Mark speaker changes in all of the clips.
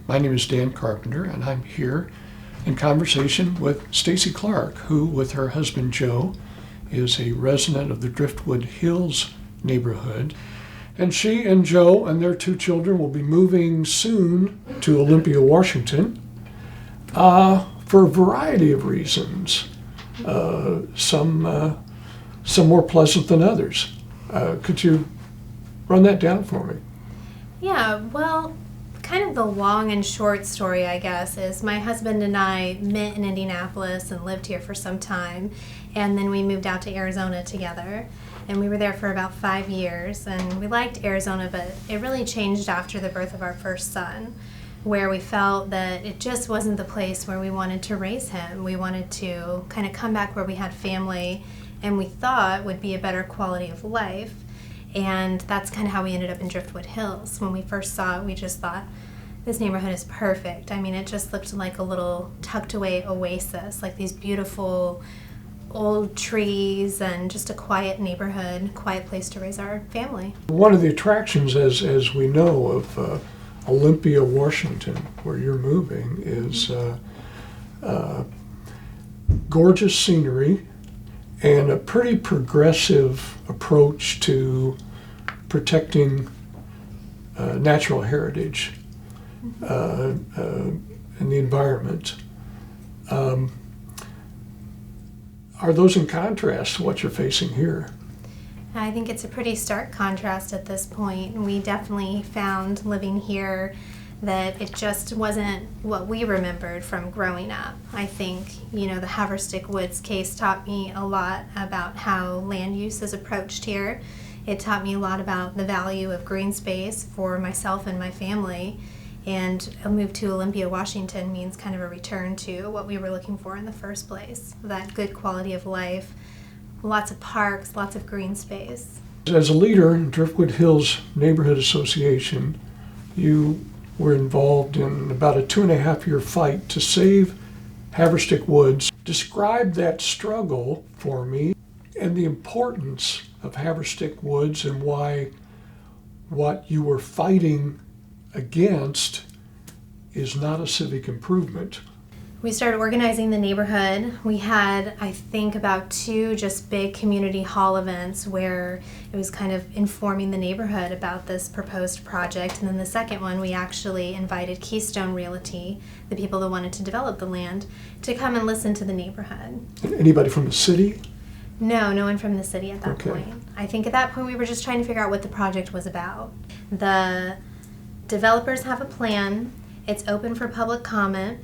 Speaker 1: My name is Dan Carpenter, and I'm here in conversation with Stacey Clark, who, with her husband Joe, is a resident of the Driftwood Hills neighborhood. And she and Joe and their two children will be moving soon to Olympia, Washington, for a variety of reasons. Some more pleasant than others. Could you run that down for me?
Speaker 2: Yeah, well, kind of the long and short story, I guess, is my husband and I met in Indianapolis and lived here for some time, and then we moved out to Arizona together, and we were there for about 5 years, and we liked Arizona, but it really changed after the birth of our first son, where we felt that it just wasn't the place where we wanted to raise him. We wanted to kind of come back where we had family, and we thought would be a better quality of life. And that's kind of how we ended up in Driftwood Hills. When we first saw it, we just thought, this neighborhood is perfect. I mean, it just looked like a little tucked away oasis, like these beautiful old trees and just a quiet neighborhood, quiet place to raise our family.
Speaker 1: One of the attractions, as we know, of Olympia, Washington, where you're moving, is gorgeous scenery and a pretty progressive approach to protecting natural heritage and the environment. Are those in contrast to what you're facing here?
Speaker 2: I think it's a pretty stark contrast at this point. We definitely found living here that it just wasn't what we remembered from growing up. I think, the Haverstick Woods case taught me a lot about how land use is approached here. It taught me a lot about the value of green space for myself and my family. And a move to Olympia, Washington means kind of a return to what we were looking for in the first place, that good quality of life, lots of parks, lots of green space.
Speaker 1: As a leader in Driftwood Hills Neighborhood Association, you were involved in about a 2.5-year fight to save Haverstick Woods. Describe that struggle for me and the importance of Haverstick Woods and why what you were fighting against is not a civic improvement.
Speaker 2: We started organizing the neighborhood. We had, I think, about 2 just big community hall events where it was kind of informing the neighborhood about this proposed project. And then the second one, we actually invited Keystone Realty, the people that wanted to develop the land, to come and listen to the neighborhood.
Speaker 1: Anybody from the city?
Speaker 2: No one from the city at that point. I think at that point we were just trying to figure out what the project was about. The developers have a plan. It's open for public comment.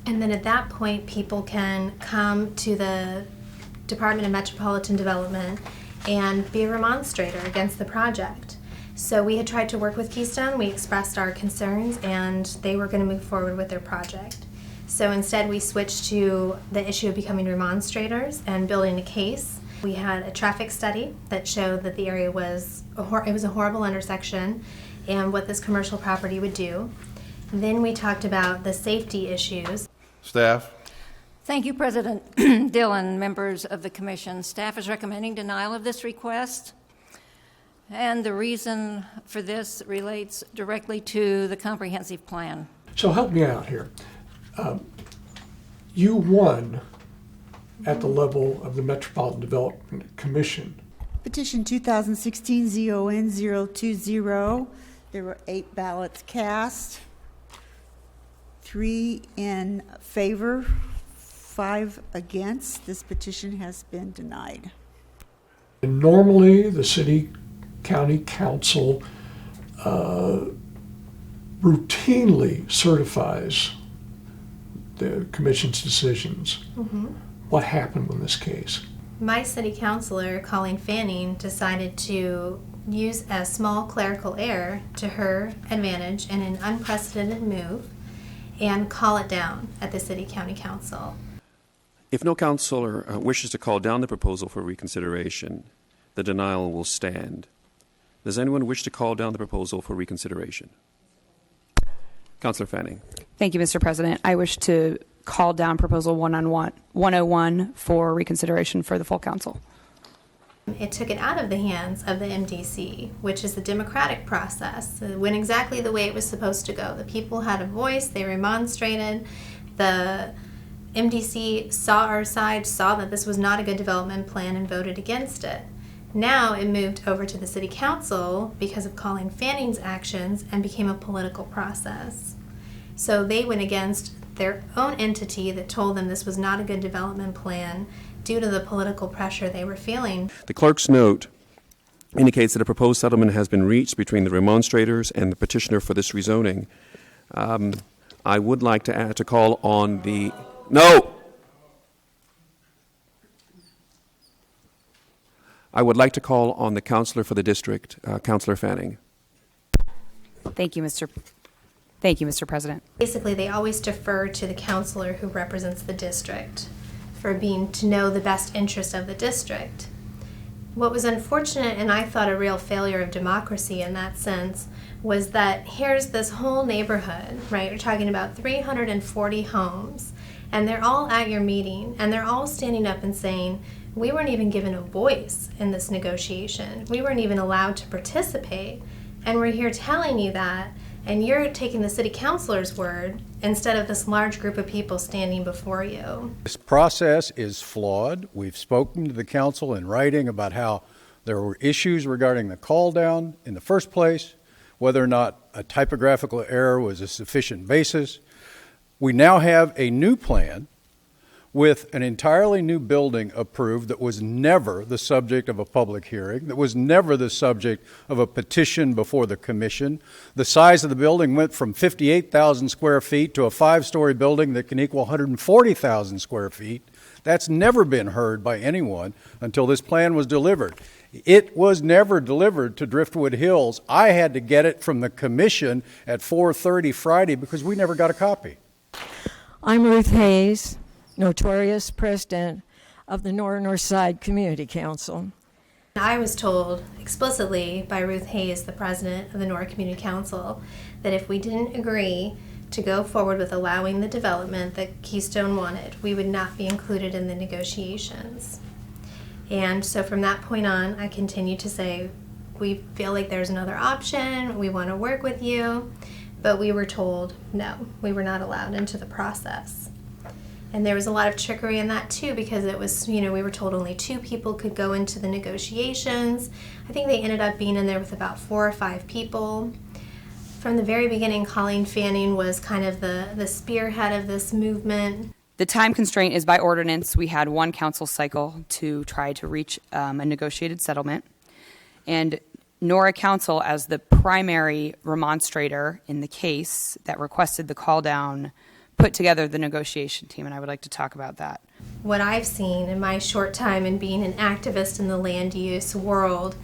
Speaker 2: And then at that point, people can come to the Department of Metropolitan Development and be a remonstrator against the project. So we had tried to work with Keystone, we expressed our concerns, and they were going to move forward with their project. So instead we switched to the issue of becoming remonstrators and building a case. We had a traffic study that showed that the area was a horrible intersection and what this commercial property would do. Then we talked about the safety issues.
Speaker 3: Staff.
Speaker 4: Thank you, President Dillon, members of the Commission. Staff is recommending denial of this request, and the reason for this relates directly to the comprehensive plan.
Speaker 1: So help me out here. You won at the level of the Metropolitan Development Commission.
Speaker 5: Petition 2016-ZON-020. There were 8 ballots cast. 3 in favor, 5 against. This petition has been denied.
Speaker 1: And normally, the city county council routinely certifies the commission's decisions. Mm-hmm. What happened in this case?
Speaker 2: My city councilor, Colleen Fanning, decided to use a small clerical error to her advantage in an unprecedented move and call it down at the city county council.
Speaker 6: If no councilor wishes to call down the proposal for reconsideration, the denial will stand. Does anyone wish to call down the proposal for reconsideration? Councilor Fanning.
Speaker 7: Thank you, Mr. President. I wish to call down Proposal 101 for reconsideration for the full council.
Speaker 2: It took it out of the hands of the MDC, which is the democratic process. It went exactly the way it was supposed to go. The people had a voice, they remonstrated. The MDC saw our side, saw that this was not a good development plan, and voted against it. Now it moved over to the city council because of Colleen Fanning's actions and became a political process. So they went against their own entity that told them this was not a good development plan due to the political pressure they were feeling.
Speaker 6: The clerk's note indicates that a proposed settlement has been reached between the remonstrators and the petitioner for this rezoning. I would like to call on the... No! I would like to call on the counselor for the district, Counselor Fanning.
Speaker 7: Thank you, Mr. President.
Speaker 2: Basically, they always defer to the counselor who represents the district for being to know the best interest of the district. What was unfortunate, and I thought a real failure of democracy in that sense, was that here's this whole neighborhood, right? You're talking about 340 homes, and they're all at your meeting, and they're all standing up and saying, we weren't even given a voice in this negotiation. We weren't even allowed to participate, and we're here telling you that, and you're taking the city councilor's word instead of this large group of people standing before you.
Speaker 3: This process is flawed. We've spoken to the council in writing about how there were issues regarding the call down in the first place, whether or not a typographical error was a sufficient basis. We now have a new plan with an entirely new building approved that was never the subject of a public hearing, that was never the subject of a petition before the commission. The size of the building went from 58,000 square feet to a 5-story building that can equal 140,000 square feet. That's never been heard by anyone until this plan was delivered. It was never delivered to Driftwood Hills. I had to get it from the commission at 4:30 Friday because we never got a copy.
Speaker 8: I'm Ruth Hayes, notorious president of the nora-northside Community Council.
Speaker 2: I was told explicitly by Ruth Hayes, the president of the Nora Community Council, that if we didn't agree to go forward with allowing the development that Keystone wanted, we would not be included in the negotiations. And so from that point on, I continued to say, we feel like there's another option, we want to work with you, but we were told no, we were not allowed into the process. And there was a lot of trickery in that too, because it was, we were told only 2 people could go into the negotiations. I think they ended up being in there with about 4 or 5 people. From the very beginning, Colleen Fanning was kind of the spearhead of this movement.
Speaker 7: The time constraint is by ordinance. We had 1 council cycle to try to reach a negotiated settlement. And Nora Council, as the primary remonstrator in the case that requested the call down, put together the negotiation team, and I would like to talk about that.
Speaker 2: What I've seen in my short time in being an activist in the land use world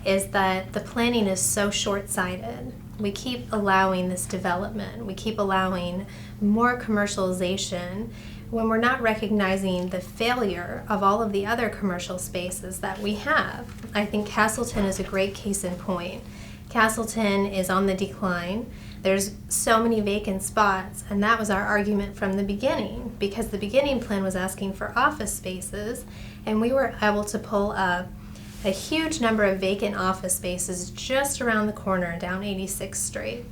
Speaker 2: is that the planning is so short-sighted. We keep allowing this development. We keep allowing more commercialization when we're not recognizing the failure of all of the other commercial spaces that we have. I think Castleton is a great case in point. Castleton is on the decline. There's so many vacant spots, and that was our argument from the beginning, because the beginning plan was asking for office spaces, and we were able to pull up a huge number of vacant office spaces just around the corner down 86th Street.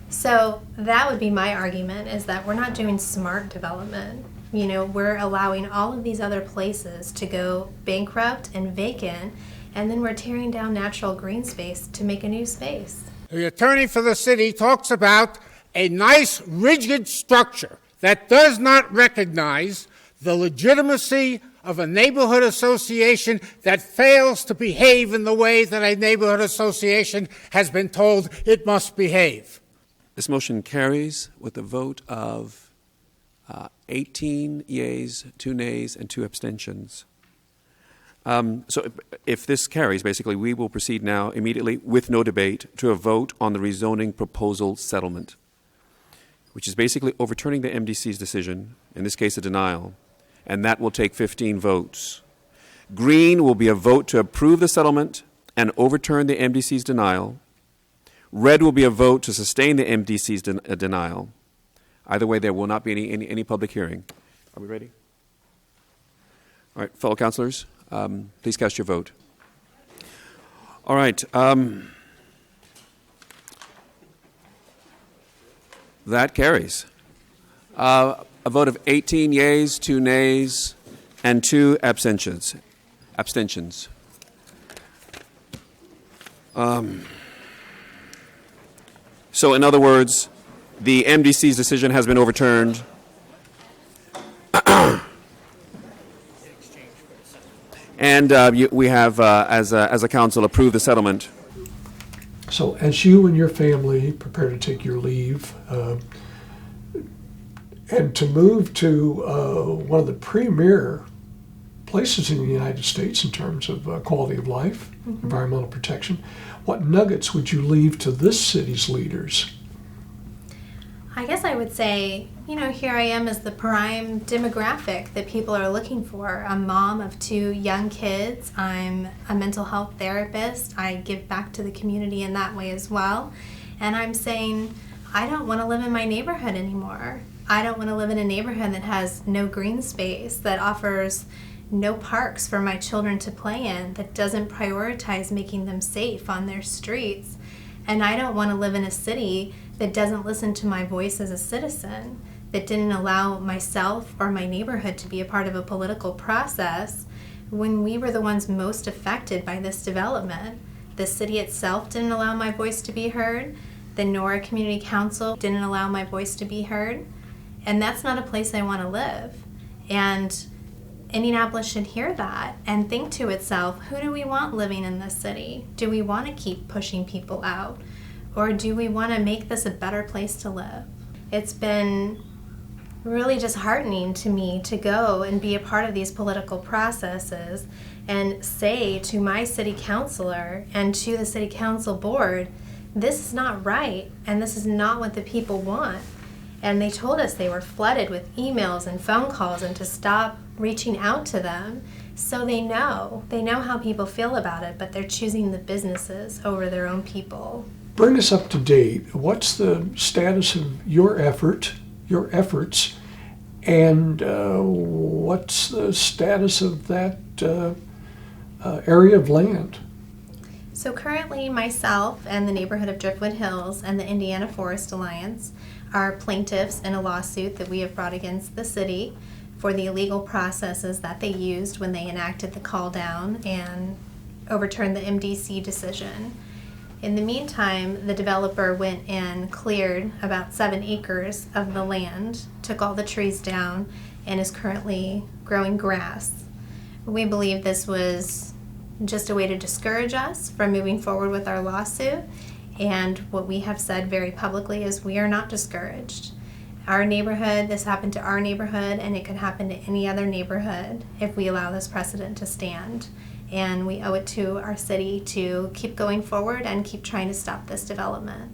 Speaker 2: So that would be my argument, is that we're not doing smart development. We're allowing all of these other places to go bankrupt and vacant, and then we're tearing down natural green space to make a new space.
Speaker 9: The attorney for the city talks about a nice, rigid structure that does not recognize the legitimacy of a neighborhood association that fails to behave in the way that a neighborhood association has been told it must behave.
Speaker 6: This motion carries with a vote of 18 yeas, 2 nays, and 2 abstentions. So if this carries, basically, we will proceed now immediately with no debate to a vote on the rezoning proposal settlement, which is basically overturning the MDC's decision, in this case a denial, and that will take 15 votes. Green will be a vote to approve the settlement and overturn the MDC's denial. Red will be a vote to sustain the MDC's denial. Either way, there will not be any public hearing. Are we ready? All right, fellow councilors, please cast your vote. All right. That carries. A vote of 18 yeas, 2 nays, and 2 abstentions. So, in other words, the MDC's decision has been overturned. And we have, as a council, approved the settlement.
Speaker 1: So as you and your family prepare to take your leave and to move to one of the premier places in the United States in terms of quality of life, environmental protection, what nuggets would you leave to this city's leaders?
Speaker 2: I guess I would say, here I am as the prime demographic that people are looking for. I'm a mom of 2 young kids. I'm a mental health therapist. I give back to the community in that way as well. And I'm saying, I don't want to live in my neighborhood anymore. I don't want to live in a neighborhood that has no green space, that offers no parks for my children to play in, that doesn't prioritize making them safe on their streets. And I don't want to live in a city that doesn't listen to my voice as a citizen, that didn't allow myself or my neighborhood to be a part of a political process when we were the ones most affected by this development. The city itself didn't allow my voice to be heard. The Nora Community Council didn't allow my voice to be heard. And that's not a place I want to live. And Indianapolis should hear that and think to itself, who do we want living in this city? Do we want to keep pushing people out? Or do we want to make this a better place to live? It's been really disheartening to me to go and be a part of these political processes and say to my city councilor and to the city council board, this is not right and this is not what the people want. And they told us they were flooded with emails and phone calls and to stop reaching out to them. So they know how people feel about it, but they're choosing the businesses over their own people.
Speaker 1: Bring us up to date. What's the status of your efforts, and what's the status of that area of land?
Speaker 2: So currently myself and the neighborhood of Driftwood Hills and the Indiana Forest Alliance are plaintiffs in a lawsuit that we have brought against the city for the illegal processes that they used when they enacted the call down and overturned the MDC decision. In the meantime, the developer went and cleared about 7 acres of the land, took all the trees down, and is currently growing grass. We believe this was just a way to discourage us from moving forward with our lawsuit, and what we have said very publicly is we are not discouraged. Our neighborhood, this happened to our neighborhood, and it could happen to any other neighborhood if we allow this precedent to stand. And we owe it to our city to keep going forward and keep trying to stop this development.